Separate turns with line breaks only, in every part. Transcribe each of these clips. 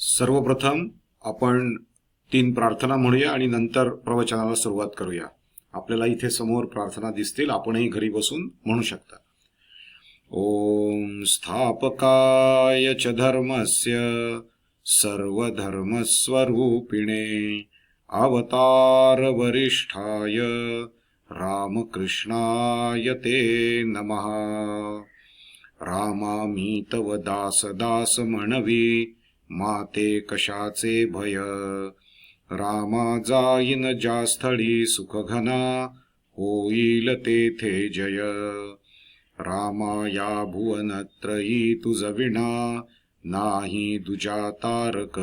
सर्वप्रथम आपण 3 प्रार्थना म्हणूया आणि नंतर प्रवचनाला सुरुवात करूया. आपल्याला इथे समोर प्रार्थना दिसतील, आपणही घरी बसून म्हणू शकता. ओम स्थापकाय च धर्मस्य सर्वधर्मस्वरूपिणे अवतार वरिष्ठाय रामकृष्णाय ते नमः. रामामी तव दास दास म्हणवी माते कशाचे भय. रामा जाईन ज्या स्थळी सुखघना होईल तेथे जय. रामा या भुवनत्रयी तुझ विना नाही दुजा तारक.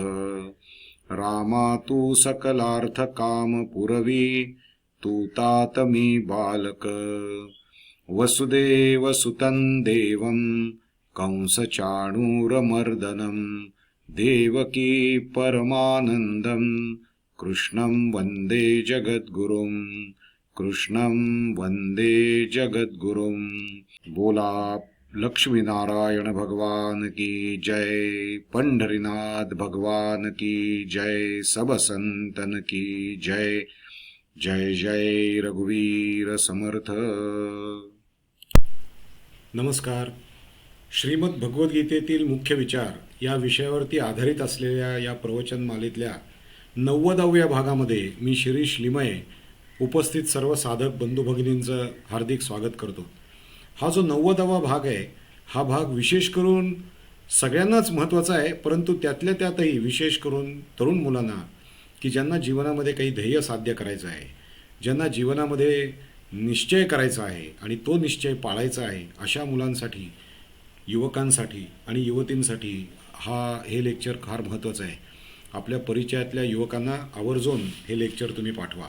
रामा तू सकलार्थ काम पुरवी तू तात मी बालक. वसुदेव सुतं देवं कंस चाणूरमर्दनं देवकी परमानंदं कृष्णं वंदे जगद्गुरुं. कृष्णं वंदे जगद्गुरुं. बोला लक्ष्मीनारायण भगवान की जय. पंढरीनाथ भगवान की जय. सब संतन की जय. जय जय रघुवीर समर्थ. नमस्कार. श्रीमद भगवद्गीतेतील मुख्य विचार या विषयावरती आधारित असलेल्या या प्रवचनमालेतल्या 90व्या भागामध्ये मी शिरीष लिमये उपस्थित सर्व साधक बंधू भगिनींचं हार्दिक स्वागत करतो. हा जो 90वा भाग आहे, हा भाग विशेष करून सगळ्यांनाच महत्त्वाचा आहे, परंतु त्यातल्या त्यातही विशेष करून तरुण मुलांना की ज्यांना जीवनामध्ये काही ध्येय साध्य करायचं आहे, ज्यांना जीवनामध्ये निश्चय करायचा आहे आणि तो निश्चय पाळायचा आहे, अशा मुलांसाठी, युवकांसाठी आणि युवतींसाठी हे लेक्चर फार महत्त्वाचं आहे. आपल्या परिचयातल्या युवकांना आवर्जून हे लेक्चर तुम्ही पाठवा.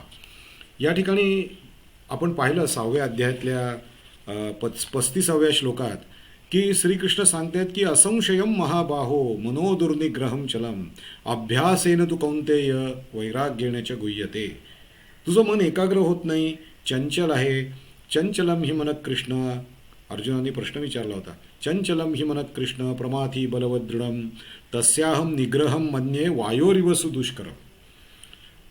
या ठिकाणी आपण पाहिलं 6व्या अध्यायातल्या 35व्या श्लोकात की श्रीकृष्ण सांगतात की असंशयम महाबाहो मनोदुर्निग्रहम चलम अभ्यासेन तू कौंतेय वैराग्येन च गुह्यते. तुझं मन एकाग्र होत नाही, चंचल आहे. चंचलम हि मनत कृष्ण. अर्जुनाने प्रश्न विचारला होता. चंचलम हि मनत कृष्ण प्रमाथी बलवदृढम तस्याहम निग्रहम मन्ये वायोरिव सुदुष्करम.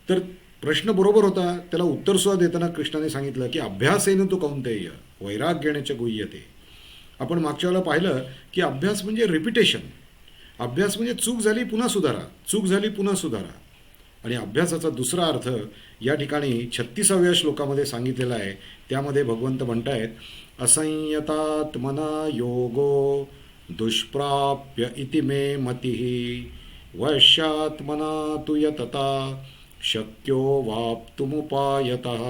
तर प्रश्न बरोबर होता, त्याला उत्तर सुद्धा देताना कृष्णाने सांगितलं की अभ्यासेन तू कौंतेय वैराग्येन च गुह्यते. आपण मागच्या वेळेला पाहिलं की अभ्यास म्हणजे रिपिटेशन. अभ्यास म्हणजे चूक झाली पुन्हा सुधारा, चूक झाली पुन्हा सुधारा. आणि अभ्यासाचा दुसरा अर्थ या ठिकाणी 36व्या श्लोकामध्ये सांगितलेला आहे. त्यामध्ये भगवंत म्हणतायत असंयतात्मना योगो दुष्प्राप्य इति मे मतिः वश्यात्मना तु यतता शक्यो वाप्तुमुपायतः.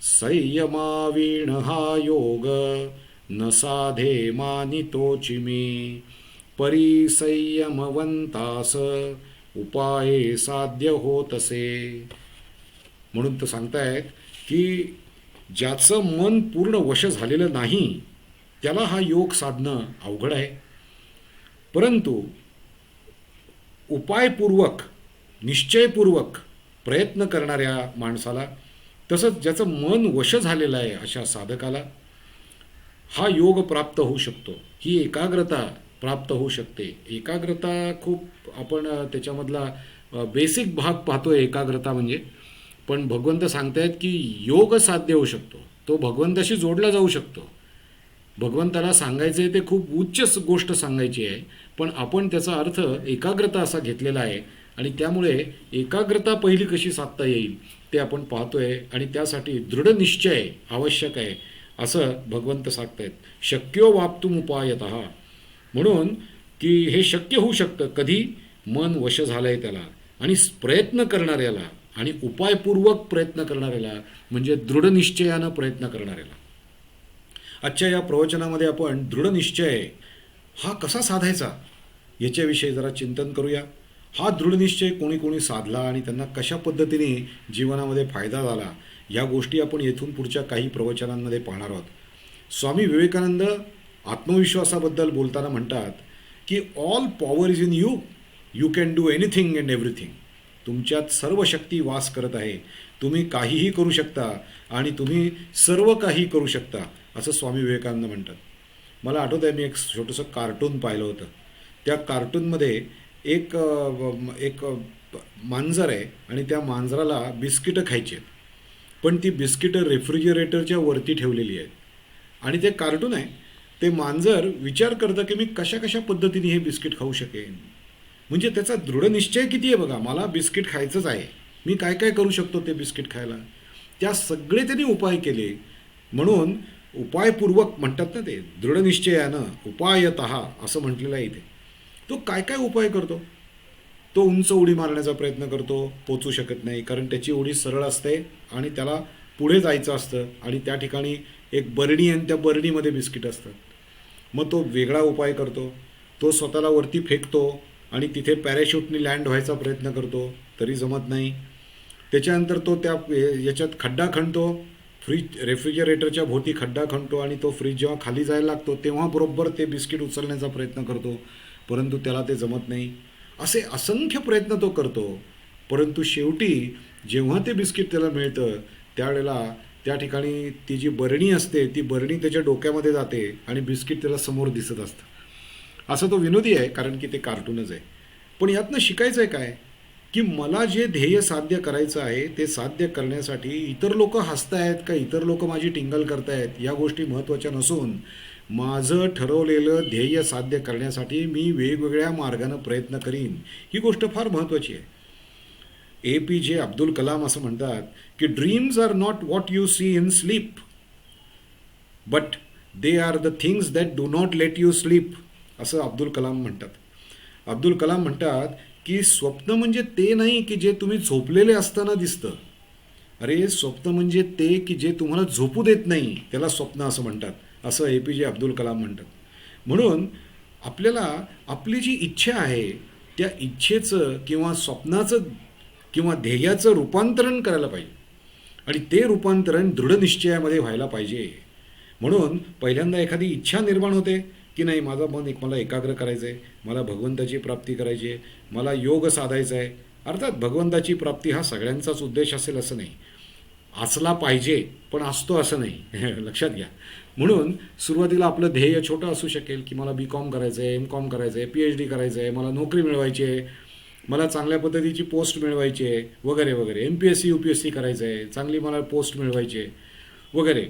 संयमावीण हा योग न साधे मानितोचिमी परिसंयमवंतास उपाये साध्य होतसे. म्हणून तर सांगतायत की ज्याचं मन पूर्ण वश झालेलं नाही त्याला हा योग साधणं अवघड आहे, परंतु उपायपूर्वक निश्चयपूर्वक प्रयत्न करणाऱ्या माणसाला, तसंच ज्याचं मन वश झालेलं आहे अशा साधकाला हा योग प्राप्त होऊ शकतो. ही एकाग्रता प्राप्त होऊ शकते. एकाग्रता खूप आपण त्याच्यामधला बेसिक भाग पाहतोय एकाग्रता म्हणजे, पण भगवंत सांगतायत की योग साध्य होऊ शकतो, तो भगवंताशी जोडला जाऊ शकतो. भगवंताला सांगायचं आहे ते खूप उच्च गोष्ट सांगायची आहे, पण आपण त्याचा अर्थ एकाग्रता असा घेतलेला आहे आणि त्यामुळे एकाग्रता पहिली कशी साधता येईल ते आपण पाहतोय आणि त्यासाठी दृढ निश्चय आवश्यक आहे असं भगवंत सांगतायत. शक्यो वाप्तुम उपायतः. म्हणून की हे शक्य होऊ शकतं कधी, मन वश झालं आहे त्याला आणि प्रयत्न करणाऱ्याला आणि उपायपूर्वक प्रयत्न करणाऱ्याला म्हणजे दृढनिश्चयानं प्रयत्न करणाऱ्याला. आजच्या या प्रवचनामध्ये आपण दृढनिश्चय हा कसा साधायचा याच्याविषयी जरा चिंतन करूया. हा दृढनिश्चय कोणी कोणी साधला आणि त्यांना कशा पद्धतीने जीवनामध्ये फायदा झाला या गोष्टी आपण येथून पुढच्या काही प्रवचनांमध्ये पाहणार आहोत. स्वामी विवेकानंद आत्मविश्वासाबद्दल बोलताना म्हणतात की all power is in you, you can do anything and everything. तुमच्यात सर्व शक्ती वास करत आहे, तुम्ही काहीही करू शकता आणि तुम्ही सर्व काही करू शकता असं स्वामी विवेकानंद म्हणतात. मला आठवतं आहे मी एक छोटंसं कार्टून पाहिलं होतं. त्या कार्टूनमध्ये एक मांजर आहे आणि त्या मांजराला बिस्किटं खायची आहेत, पण ती बिस्किटं रेफ्रिजरेटरच्या वरती ठेवलेली आहेत आणि ते कार्टून आहे. ते मांजर विचार करतं की मी कशा कशा पद्धतीने हे बिस्किट खाऊ शकेन. म्हणजे त्याचा दृढ निश्चय किती आहे बघा, मला बिस्किट खायचंच आहे, मी काय काय करू शकतो ते बिस्किट खायला. त्या सगळे त्यांनी उपाय केले. म्हणून उपायपूर्वक म्हणतात ना, ते दृढनिश्चयानं उपायतः असं म्हटलेलं आहे इथे. तो काय काय उपाय करतो. तो उंच उडी मारण्याचा प्रयत्न करतो, पोचू शकत नाही कारण त्याची उडी सरळ असते आणि त्याला पुढे जायचं असतं आणि त्या ठिकाणी एक बरणी आणि त्या बरणीमध्ये बिस्किट असतात. मग तो वेगळा उपाय करतो. तो स्वतःला वरती फेकतो आणि तिथे पॅराशूटनी लँड व्हायचा प्रयत्न करतो, तरी जमत नाही. त्याच्यानंतर तो त्या याच्यात खड्डा खणतो, रेफ्रिजरेटरच्या भोवती खड्डा खणतो आणि तो फ्रीज जेव्हा खाली जायला लागतो तेव्हा बरोबर ते बिस्किट उचलण्याचा प्रयत्न करतो, परंतु त्याला ते जमत नाही. असे असंख्य प्रयत्न तो करतो, परंतु शेवटी जेव्हा ते बिस्किट त्याला मिळतं त्यावेळेला त्या ठिकाणी ती जी बरणी असते ती बरणी त्याच्या डोक्यामध्ये जाते आणि बिस्किट त्याला समोर दिसत असतं. असं तो विनोदी आहे कारण की ते कार्टूनच आहे. पण यातनं शिकायचं आहे काय, की मला जे ध्येय साध्य करायचं आहे ते साध्य करण्यासाठी इतर लोक हसतायत का इतर लोक माझी टिंगल करतायत या गोष्टी महत्त्वाच्या नसून माझं ठरवलेलं ध्येय साध्य करण्यासाठी मी वेगवेगळ्या मार्गानं प्रयत्न करीन, ही गोष्ट फार महत्त्वाची आहे. APJ अब्दुल कलाम असं म्हणतात की dreams are not what you see in sleep, but they are the things that do not let you sleep, असं अब्दुल कलाम म्हणतात. अब्दुल कलाम म्हणतात की स्वप्न म्हणजे ते नाही की जे तुम्ही झोपलेले असताना दिसतं. अरे स्वप्न म्हणजे ते की जे तुम्हाला झोपू देत नाही त्याला स्वप्न असं म्हणतात, असं APJ अब्दुल कलाम म्हणतात. म्हणून आपल्याला आपली जी इच्छा आहे त्या इच्छेचं किंवा स्वप्नाचं किंवा ध्येयाचं रूपांतरण करायला पाहिजे आणि ते रूपांतरण दृढनिश्चयामध्ये व्हायला पाहिजे. म्हणून पहिल्यांदा एखादी इच्छा निर्माण होते की नाही माझं मन मला एकाग्र करायचं आहे, मला भगवंताची प्राप्ती करायची आहे, मला योग साधायचा आहे. अर्थात भगवंताची प्राप्ती हा सगळ्यांचाच उद्देश असेल असं नाही, असला पाहिजे पण असतो असं नाही लक्षात घ्या. म्हणून सुरुवातीला आपलं ध्येय छोटं असू शकेल की मला BCom करायचं आहे, MCom करायचं आहे, PhD करायचं आहे, मला नोकरी मिळवायची आहे, मला चांगल्या पद्धतीची पोस्ट मिळवायची आहे वगैरे वगैरे, MPSC UPSC करायचं आहे, चांगली मला पोस्ट मिळवायची आहे वगैरे,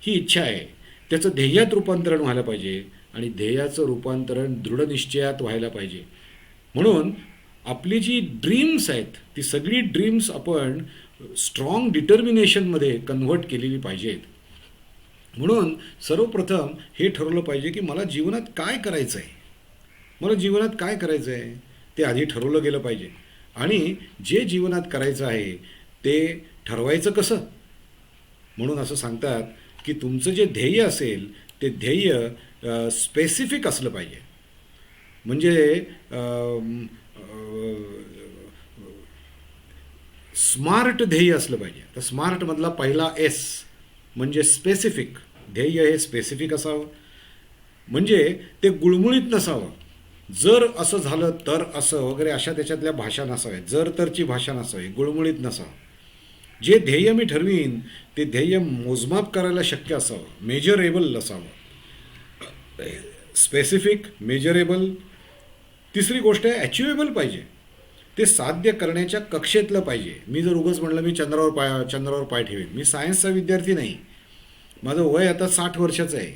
ही इच्छा आहे. त्याचं ध्येयात रूपांतरण व्हायला पाहिजे आणि ध्येयाचं रूपांतरण दृढनिश्चयात व्हायला पाहिजे. म्हणून आपली जी ड्रीम्स आहेत ती सगळी ड्रीम्स आपण स्ट्रॉंग डिटर्मिनेशनमध्ये कन्व्हर्ट केलेली पाहिजेत. म्हणून सर्वप्रथम हे ठरवलं पाहिजे की मला जीवनात काय करायचं आहे, मला जीवनात काय करायचं आहे ते आधी ठरवलं गेलं पाहिजे. आणि जे जीवनात करायचं आहे ते ठरवायचं कसं. म्हणून असं सांगतात की तुमचं जे ध्येय असेल ते ध्येय स्पेसिफिक असलं पाहिजे. म्हणजे स्मार्ट ध्येय असलं पाहिजे. तर स्मार्टमधला पहिला S म्हणजे स्पेसिफिक. ध्येय हे स्पेसिफिक असावं, म्हणजे ते गुळमुळीत नसावं. जर असं झालं तर असं वगैरे अशा त्याच्यातल्या भाषा नसाव्या, जर तरची भाषा नसावी, गुळमुळीत नसावं. जे ध्येय मी ठरवीन ते ध्येय मोजमाप करायला शक्य असावं, मेजरेबल असावं. Specific, measurable. तिसरी गोष्ट आहे अचिवेबल पाहिजे, ते साध्य करण्याच्या कक्षेतलं पाहिजे. मी जर उगाच म्हटलं मी चंद्रावर पाय ठेवेन, मी सायन्सचा विद्यार्थी नाही, माझं वय आता 60 वर्षाचं आहे.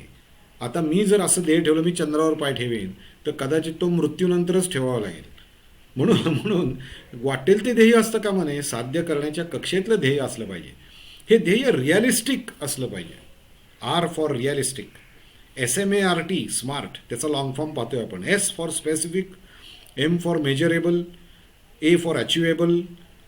आता मी जर असं ध्येय ठेवलं मी चंद्रावर पाय ठेवेन तर कदाचित तो मृत्यूनंतरच ठेवावा लागेल. म्हणून वाटेल ते ध्येय असतं कामा नये, साध्य करण्याच्या कक्षेतलं ध्येय असलं पाहिजे. हे ध्येय रिअलिस्टिक असलं पाहिजे. R for realistic, SMART smart, त्याचा लॉंग फॉर्म पाहतोय आपण. S for specific, M for measurable, A for achievable,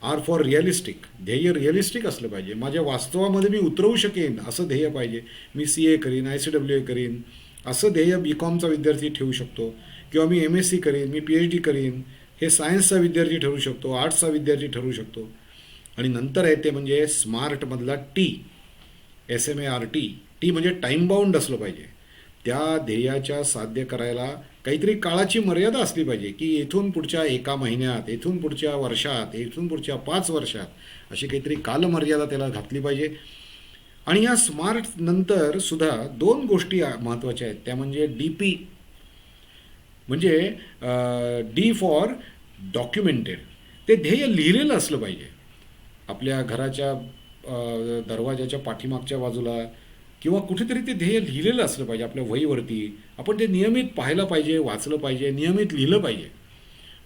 R for realistic. ध्येय रिअलिस्टिक असलं पाहिजे, माझ्या वास्तवामध्ये मी उतरवू शकेन असं ध्येय पाहिजे. मी CA करीन, ICWA करीन असं ध्येय BComचा विद्यार्थी ठेवू शकतो, किंवा मी MSc करीन, मी PhD करीन हे सायन्सचा विद्यार्थी ठरू शकतो, आर्ट्सचा विद्यार्थी ठरू शकतो. आणि नंतर आहे ते म्हणजे स्मार्टमधला T, SMART. T म्हणजे टाईम बाउंड असलं पाहिजे. त्या ध्येयाच्या साध्य करायला काहीतरी काळाची मर्यादा असली पाहिजे की इथून पुढच्या 1 महिन्यात, इथून पुढच्या वर्षात, इथून पुढच्या 5 वर्षात अशी काहीतरी कालमर्यादा त्याला घातली पाहिजे. आणि या स्मार्ट नंतर सुद्धा 2 गोष्टी महत्त्वाच्या आहेत, त्या म्हणजे DP, म्हणजे डी फॉर डॉक्युमेंटेड. ते ध्येय लिहिलेलं असलं पाहिजे आपल्या घराच्या दरवाजाच्या पाठीमागच्या बाजूला, किंवा कुठेतरी ते ध्येय लिहिलेलं असलं पाहिजे आपल्या वहीवरती. आपण ते नियमित पाहायला पाहिजे, वाचलं पाहिजे, नियमित लिहिलं पाहिजे.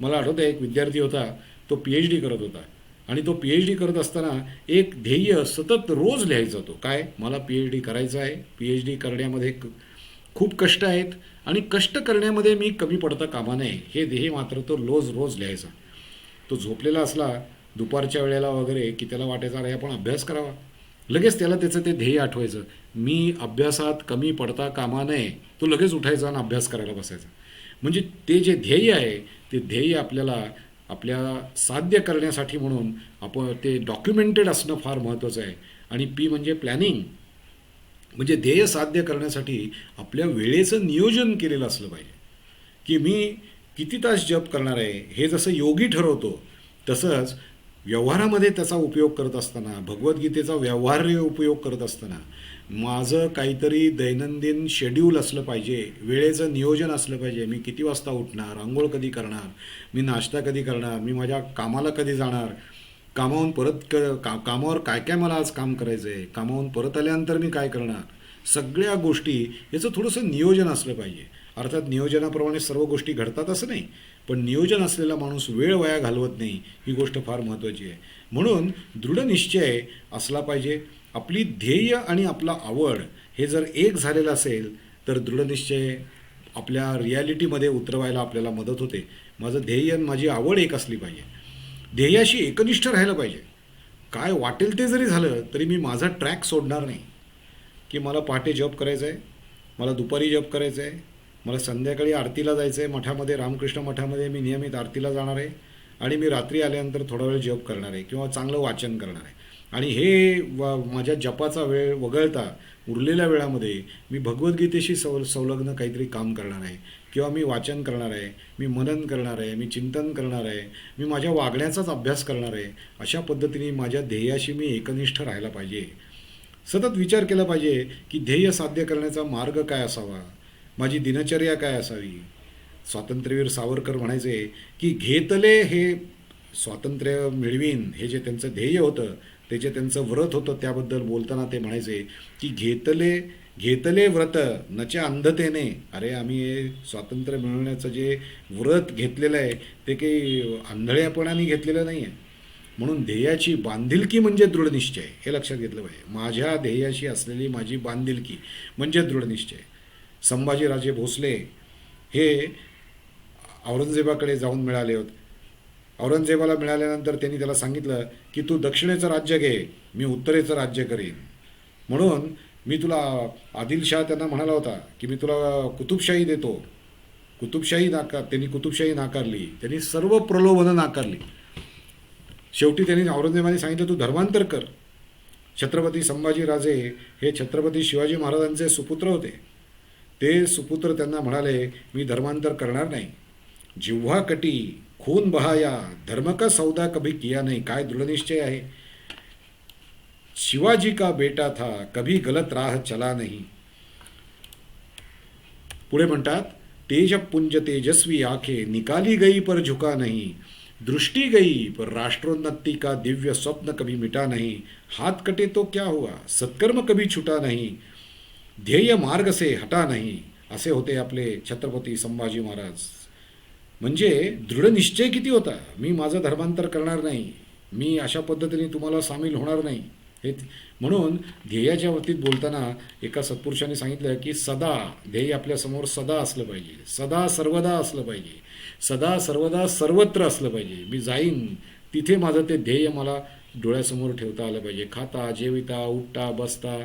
मला आठवतं एक विद्यार्थी होता, तो PhD करत होता आणि तो PhD करत असताना एक ध्येय सतत रोज लिहायचा. तो काय, मला PhD करायचं आहे, PhD करण्यामध्ये खूप कष्ट आहेत आणि कष्ट करण्यामध्ये मी कमी पडता कामा नये, हे ध्येय मात्र तो रोज लिहायचा. तो झोपलेला असला दुपारच्या वेळेला वगैरे की त्याला वाटायचं अरे आपण अभ्यास करावा, लगेच त्याला त्याचं ते ध्येय आठवायचं, मी अभ्यासात कमी पडता कामा नये. तो लगेच उठायचा आणि अभ्यास करायला बसायचा. म्हणजे ते जे ध्येय आहे ते ध्येय आपल्याला आपल्या साध्य करण्यासाठी म्हणून आपण ते डॉक्युमेंटेड असणं फार महत्त्वाचं आहे. आणि P म्हणजे प्लॅनिंग, म्हणजे ध्येय साध्य करण्यासाठी आपल्या वेळेचं नियोजन केलेलं असलं पाहिजे. की मी किती तास जप करणार आहे हे जसं योगी ठरवतो, तसंच व्यवहारामध्ये त्याचा उपयोग करत असताना, भगवद्गीतेचा व्यवहार्य उपयोग करत असताना माझं काहीतरी दैनंदिन शेड्यूल असलं पाहिजे, वेळेचं नियोजन असलं पाहिजे. मी किती वाजता उठणार, आंघोळ कधी करणार, मी नाश्ता कधी करणार, मी माझ्या कामाला कधी जाणार, कामावून कामावर काय काय मला आज काम करायचं आहे, कामावून परत आल्यानंतर मी काय करणार, सगळ्या गोष्टी याचं थोडंसं नियोजन असलं पाहिजे. अर्थात नियोजनाप्रमाणे सर्व गोष्टी घडतात असं नाही, पण नियोजन असलेला माणूस वेळ वाया घालवत नाही, ही गोष्ट फार महत्त्वाची आहे. म्हणून दृढनिश्चय असला पाहिजे. आपली ध्येय आणि आपला आवड हे जर एक झालेलं असेल तर दृढनिश्चय आपल्या रियालिटीमध्ये उतरवायला आपल्याला मदत होते. माझं ध्येय आणि माझी आवड एक असली पाहिजे. ध्येयाशी एकनिष्ठ राहायला पाहिजे. काय वाटेल ते जरी झालं तरी मी माझा ट्रॅक सोडणार नाही. की मला पहाटे जप करायचं आहे, मला दुपारी जप करायचं आहे, मला संध्याकाळी आरतीला जायचं आहे मठामध्ये, रामकृष्ण मठामध्ये मी नियमित आरतीला जाणार आहे, आणि मी रात्री आल्यानंतर थोडा वेळ जप करणार आहे किंवा चांगलं वाचन करणार आहे. आणि हे माझ्या जपाचा वेळ वगळता उरलेल्या वेळामध्ये मी भगवद्गीतेशी संलग्न काहीतरी काम करणार आहे, किंवा मी वाचन करणार आहे, मी मनन करणार आहे, मी चिंतन करणार आहे, मी माझ्या वागण्याचाच अभ्यास करणार आहे. अशा पद्धतीने माझ्या ध्येयाशी मी एकनिष्ठ राहायला पाहिजे. सतत विचार केला पाहिजे की ध्येय साध्य करण्याचा मार्ग काय असावा, माझी दिनचर्या काय असावी. स्वातंत्र्यवीर सावरकर म्हणायचे की घेतले हे स्वातंत्र्य मिळवीन, हे जे त्यांचं ध्येय होतं, ते जे त्यांचं व्रत होतं, त्याबद्दल बोलताना ते म्हणायचे की घेतले व्रत नच्या अंधतेने. अरे आम्ही हे स्वातंत्र्य मिळवण्याचं जे व्रत घेतलेलं आहे ते काही आंधळेपणाने घेतलेलं नाही आहे. म्हणून ध्येयाची बांधिलकी म्हणजे दृढनिश्चय, हे लक्षात घेतलं पाहिजे. माझ्या ध्येयाशी असलेली माझी बांधिलकी म्हणजे दृढनिश्चय. संभाजीराजे भोसले हे औरंगजेबाकडे जाऊन मिळाले होते. औरंगजेबाला मिळाल्यानंतर त्यांनी त्याला सांगितलं की तू दक्षिणेचं राज्य घे, मी उत्तरेचं राज्य करीन. म्हणून मी तुला, आदिलशाह त्यांना म्हणाला होता की मी तुला कुतुबशाही देतो. त्यांनी कुतुबशाही नाकारली, त्यांनी सर्व प्रलोभनं नाकारली. शेवटी त्यांनी औरंगजेबाने सांगितलं तू धर्मांतर कर. छत्रपती संभाजीराजे हे छत्रपती शिवाजी महाराजांचे सुपुत्र होते. ते सुपुत्र त्यांना म्हणाले मी धर्मांतर करणार नाही. जिव्हा कटी खून बहाया, धर्म का सौदा कभी किया नहीं. काय दृढनिश्चय आहे. शिवाजी का बेटा था, कभी गलत राह चला नहीं. पुढे म्हणतात तेज पुंज तेजस्वी आंखें निकाली गई पर झुका नहीं, दृष्टि गई पर राष्ट्रोन्नति का दिव्य स्वप्न कभी मिटा नहीं, हाथ कटे तो क्या हुआ, सत्कर्म कभी छुटा नहीं, ध्येय मार्ग से हटा नहीं. असे होते आपले छत्रपती संभाजी महाराज. म्हणजे दृढनिश्चय किती होता. मी माझं धर्मांतर करणार नाही, मी अशा पद्धतीने तुम्हाला सामील होणार नाही. हे म्हणून ध्येयाच्या बाबतीत बोलताना एका सत्पुरुषाने सांगितलं की सदा ध्येय आपल्यासमोर सदा असलं पाहिजे, सदा सर्वदा असलं पाहिजे, सदा सर्वदा सर्वत्र असलं पाहिजे. मी जाईन तिथे माझं ते ध्येय मला डोळ्यासमोर ठेवता आलं पाहिजे. खाता जेविता उठता बसता.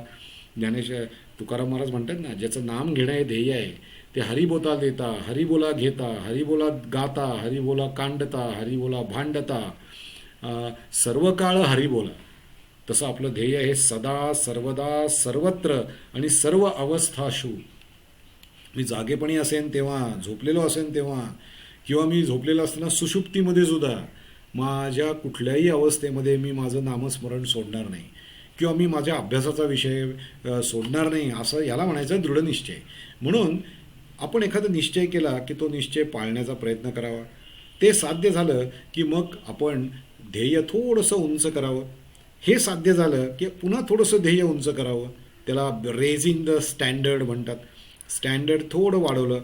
तुकाराम महाराज म्हणतात ना, ज्याचं नाम घेणं हे ध्येय आहे, ते हरिबोला देता, हरिबोला घेता, हरिबोला गाता, हरिबोला कांडता, हरिबोला भांडता, सर्व काळ हरिबोला. तसं आपलं ध्येय हे सदा सर्वदा सर्वत्र आणि सर्व अवस्थाशू. मी जागेपणी असेन तेव्हा, झोपलेलो असेन तेव्हा, किंवा मी झोपलेलो असताना सुषुप्तीमध्ये सुद्धा माझ्या कुठल्याही अवस्थेमध्ये मी माझं नामस्मरण सोडणार नाही, किंवा मी माझ्या अभ्यासाचा विषय सोडणार नाही. असं याला म्हणायचं दृढनिश्चय. म्हणून आपण एखादा निश्चय केला की तो निश्चय पाळण्याचा प्रयत्न करावा. ते साध्य झालं की मग आपण ध्येय थोडंसं उंच करावं. हे साध्य झालं की पुन्हा थोडंसं ध्येय उंच करावं. त्याला रेझिंग द स्टँडर्ड म्हणतात. स्टँडर्ड थोडं वाढवलं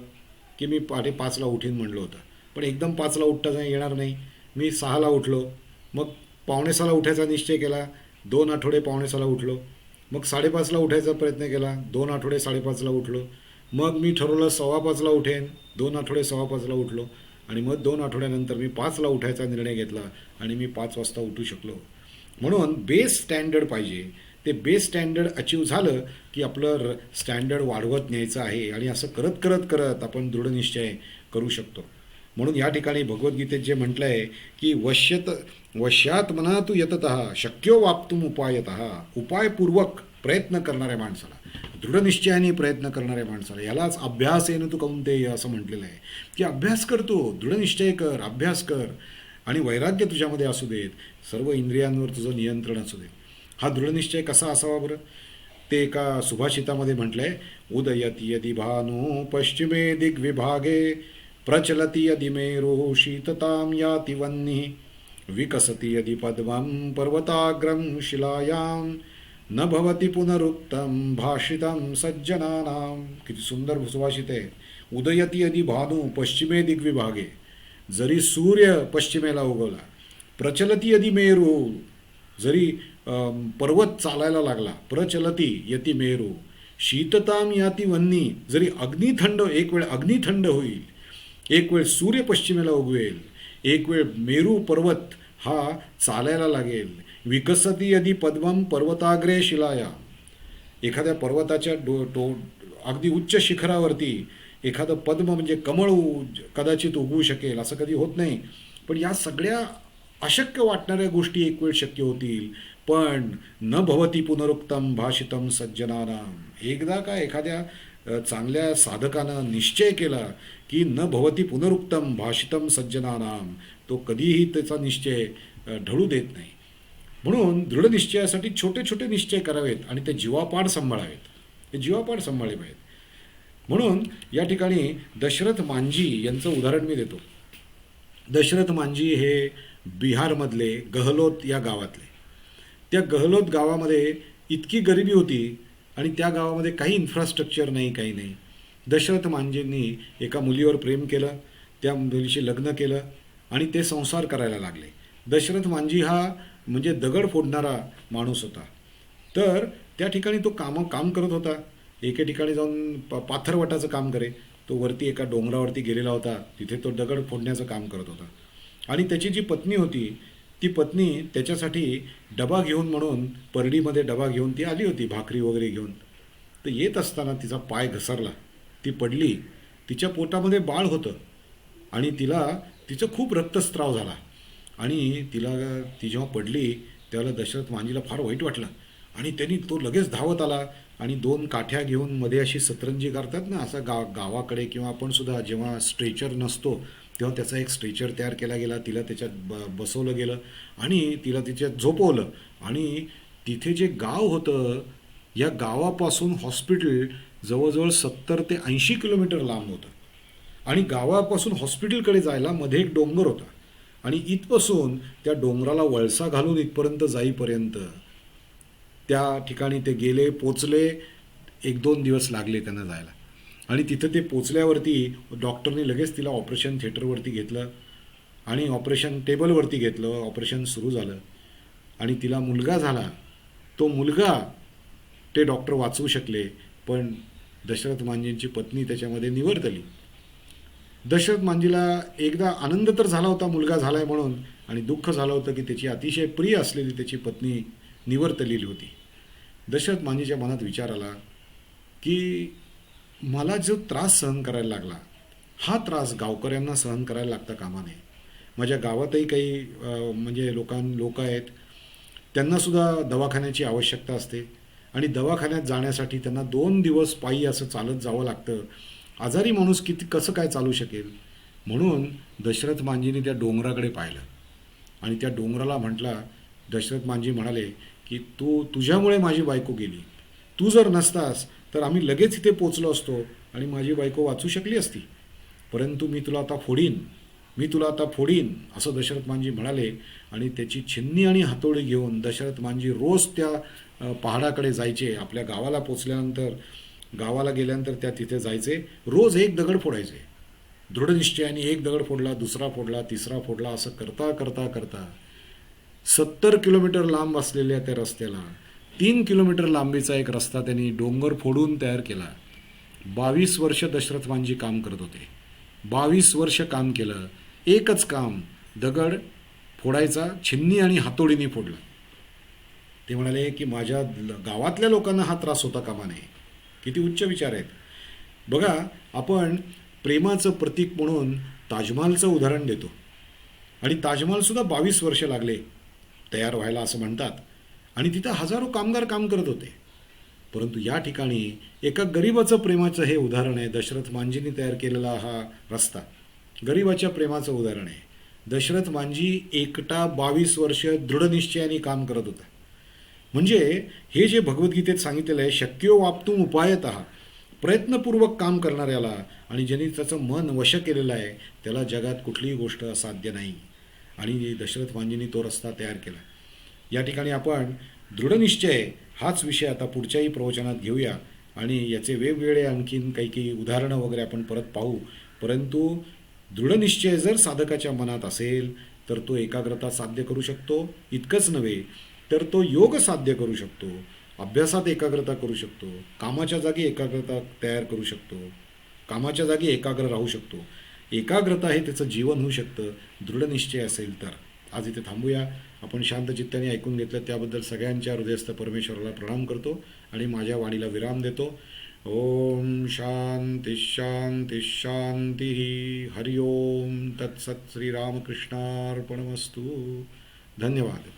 की मी पहाटे 5ला उठीन म्हणलं होतं, पण एकदम 5ला उठता येणार नाही. मी 6ला उठलो, मग 5:45ला उठायचा निश्चय केला, 2 आठवडे 5:45ला उठलो. मग 5:30ला उठायचा प्रयत्न केला, 2 आठवडे 5:30ला उठलो. मग मी ठरवलं 5:15ला उठेन, 2 आठवडे 5:15ला उठलो. आणि मग 2 आठवड्यानंतर मी 5ला उठायचा निर्णय घेतला आणि मी 5 वाजता उठू शकलो. म्हणून बेस स्टँडर्ड पाहिजे. ते बेस स्टँडर्ड अचीव झालं की आपलं स्टँडर्ड वाढवत न्यायचं आहे आणि असं करत करत करत आपण दृढनिश्चय करू शकतो. म्हणून या ठिकाणी भगवद्गीतेत जे म्हटलं आहे की वश्यात मना तू यततः शक्यो वाप्तुम उपायतः. उपायपूर्वक प्रयत्न करणाऱ्या माणसाला, दृढनिश्चयाने प्रयत्न करणाऱ्या माणसाला, यालाच अभ्यासेन तू कौंतेय असं म्हटलेलं आहे की अभ्यास करतो, दृढनिश्चय कर, अभ्यास कर आणि वैराग्य तुझ्यामध्ये असू देत, सर्व इंद्रियांवर तुझं नियंत्रण असू दे. हा दृढनिश्चय कसा असावा बरं? ते एका सुभाषितामध्ये म्हटलं आहे, उदयती यदि भानो पश्चिमे दिग्विभागे प्रचलती यदि मेरुः शीततां याति वह्निः विकसति यदि पद्मं पर्वताग्रं शिलायां न भवति पुनरुक्तं भाषितं सज्जनानां. किती सुंदर सुभाषित आहे. उदयती यदि भानु पश्चिमे दिग्विभागे, जरी सूर्य पश्चिमेला उगवला, प्रचलती यदि मेरू, जरी पर्वत चालायला लागला, प्रचलती यति मेरू, शीतताम याती वन्नी, जरी अग्नी थंड, एक वेळ अग्नी थंड होईल, एक वेळ सूर्य पश्चिमेला उगवेल, एक वेळ मेरू पर्वत हा चालायला लागेल. विकसती यदि पद्मम पर्वताग्रे शिलाया, एखाद्या पर्वताच्या अगदी उच्च शिखरावरती एखादं पद्म म्हणजे कमळ कदाचित उगवू शकेल, असं कधी होत नाही. पण या सगळ्या अशक्य वाटणाऱ्या गोष्टी एक वेळ शक्य होतील. पण न भवती पुनरुक्तम भाषितम सज्जनानाम, एकदा का एखाद्या चांगल्या साधकानं निश्चय केला की न भवती पुनरुक्तम भाषितम सज्जनानाम, तो कधीही त्याचा निश्चय ढळू देत नाही. म्हणून दृढनिश्चयासाठी छोटे छोटे निश्चय करावेत आणि ते जीवापाड सांभाळावेत, ते जीवापाड सांभाळले पाहिजेत. म्हणून या ठिकाणी दशरथ मांझी यांचं उदाहरण मी देतो. दशरथ मांझी हे बिहारमधले गहलोत या गावातले. त्या गहलोत गावामध्ये इतकी गरिबी होती आणि त्या गावामध्ये काही इन्फ्रास्ट्रक्चर नाही, काही नाही. दशरथ मांझींनी एका मुलीवर प्रेम केलं, त्या मुलीशी लग्न केलं आणि ते संसार करायला लागले. दशरथ मांझी हा म्हणजे दगड फोडणारा माणूस होता. तर त्या ठिकाणी तो काम करत होता. एके ठिकाणी जाऊन पाथरवटाचं काम करे. तो वरती एका डोंगरावरती गेलेला होता, तिथे तो दगड फोडण्याचं काम करत होता. आणि त्याची जी पत्नी होती, ती पत्नी त्याच्यासाठी डबा घेऊन, म्हणून परडीमध्ये डबा घेऊन ती आली होती, भाकरी वगैरे घेऊन. तर येत असताना तिचा पाय घसरला, ती पडली. तिच्या पोटामध्ये बाळ होतं आणि तिचं खूप रक्तस्राव झाला. आणि ती जेव्हा पडली त्यावेळेला दशरथ मांझीला फार वाईट वाटलं आणि त्यांनी तो लगेच धावत आला आणि 2 काठ्या घेऊन मध्ये अशी सतरंजी करतात ना, असं गावाकडे किंवा आपण सुद्धा जेव्हा स्ट्रेचर नसतो तेव्हा त्याचा एक स्ट्रेचर तयार केला गेला. तिला त्याच्यात बसवलं गेलं आणि तिला तिच्यात झोपवलं. आणि तिथे जे गाव होतं, या गावापासून हॉस्पिटल जवळजवळ 70 ते 80 किलोमीटर लांब होतं. आणि गावापासून हॉस्पिटलकडे जायला मध्ये एक डोंगर होता आणि इथपासून त्या डोंगराला वळसा घालून इथपर्यंत जाईपर्यंत त्या ठिकाणी ते गेले, पोचले. 1-2 दिवस लागले त्यांना जायला. आणि तिथं ते पोचल्यावरती डॉक्टरने लगेच तिला ऑपरेशन थिएटरवरती घेतलं आणि ऑपरेशन टेबलवरती घेतलं. ऑपरेशन सुरू झालं आणि तिला मुलगा झाला. तो मुलगा ते डॉक्टर वाचवू शकले, पण दशरथ मांझींची पत्नी त्याच्यामध्ये निवर्तली. दशरथ मांझीला एकदा आनंद तर झाला होता मुलगा झाला आहे म्हणून, आणि दुःख झालं होतं की त्याची अतिशय प्रिय असलेली त्याची पत्नी निवर्तलेली होती. दशरथ मांझीच्या मनात विचार आला की मला जो त्रास सहन करायला लागला, हा त्रास गावकऱ्यांना सहन करायला लागता कामा नये. माझ्या गावातही काही म्हणजे लोक आहेत, त्यांनासुद्धा दवाखान्याची आवश्यकता असते आणि दवाखान्यात जाण्यासाठी त्यांना 2 दिवस पायी असं चालत जावं लागतं. आजारी माणूस कसं काय चालू शकेल? म्हणून दशरथ मांझीने त्या डोंगराकडे पाहिलं आणि त्या डोंगराला म्हटला, दशरथ मांझी म्हणाले की तुझ्यामुळे माझी बायको गेली, तू जर नसतास तर आम्ही लगेच इथे पोचलो असतो आणि माझी बायको वाचू शकली असती. परंतु मी तुला आता फोडीन, मी तुला आता फोडीन असं दशरथ मांजी म्हणाले. आणि त्याची छिन्नी आणि हातोडी घेऊन दशरथ मांजी रोज त्या पहाडाकडे जायचे. आपल्या गावाला पोचल्यानंतर, गावाला गेल्यानंतर त्या तिथे जायचे. रोज एक दगड फोडायचे. दृढनिश्चयाने एक दगड फोडला, दुसरा फोडला, तिसरा फोडला, असं करता करता करता 70 किलोमीटर लांब असलेल्या त्या रस्त्याला 3 किलोमीटर लांबीचा एक रस्ता त्यांनी डोंगर फोडून तयार केला. 22 वर्ष दशरथ मांजी काम करत होते. 22 वर्ष काम केलं. एकच काम, दगड फोडायचा, छिन्नी आणि हातोडीने फोडला. ते म्हणाले की माझ्या गावातल्या लोकांना हा त्रास होता कामा नये. किती उच्च विचार आहेत बघा. आपण प्रेमाचं प्रतीक म्हणून ताजमहालचं उदाहरण देतो. आणि ताजमहालसुद्धा 22 वर्ष लागले तयार व्हायला असं म्हणतात. आणि तिथं हजारो कामगार काम करत होते. परंतु या ठिकाणी एका गरिबाचं प्रेमाचं हे उदाहरण आहे. दशरथ मांजींनी तयार केलेला हा रस्ता गरिबाच्या प्रेमाचं उदाहरण आहे. दशरथ मांजी एकटा 22 वर्ष दृढनिश्चयाने काम करत होता. म्हणजे हे जे भगवद्गीतेत सांगितलेलं आहे, शक्यो वाप्तुम उपायतः, प्रयत्नपूर्वक काम करणाऱ्याला आणि ज्यांनी त्याचं मन वश केलेलं आहे त्याला जगात कुठलीही गोष्ट असाध्य नाही. आणि दशरथ मांजींनी तो रस्ता तयार केला. या ठिकाणी आपण दृढनिश्चय हाच विषय आता पुढच्याही प्रवचनात घेऊया. आणि याचे वेगवेगळे आणखीन काही काही उदाहरणं वगैरे आपण परत पाहू. परंतु दृढनिश्चय जर साधकाच्या मनात असेल तर तो एकाग्रता साध्य करू शकतो. इतकंच नव्हे तर तो योग साध्य करू शकतो, अभ्यासात एकाग्रता करू शकतो, कामाच्या जागी एकाग्रता तयार करू शकतो, कामाच्या जागी एकाग्र राहू शकतो. एकाग्रता हे त्याचं जीवन होऊ शकतं दृढनिश्चय असेल तर. आज इथे थांबूया. आपण शांत चित्ताने ऐकून घेतलं त्याबद्दल सगळ्यांच्या हृदयस्थ परमेश्वराला प्रणाम करतो आणि माझ्या वाणीला विराम देतो. ओम शांती शांती शांती. हरिओम तत्सत. श्रीरामकृष्णार्पणमस्तु. धन्यवाद.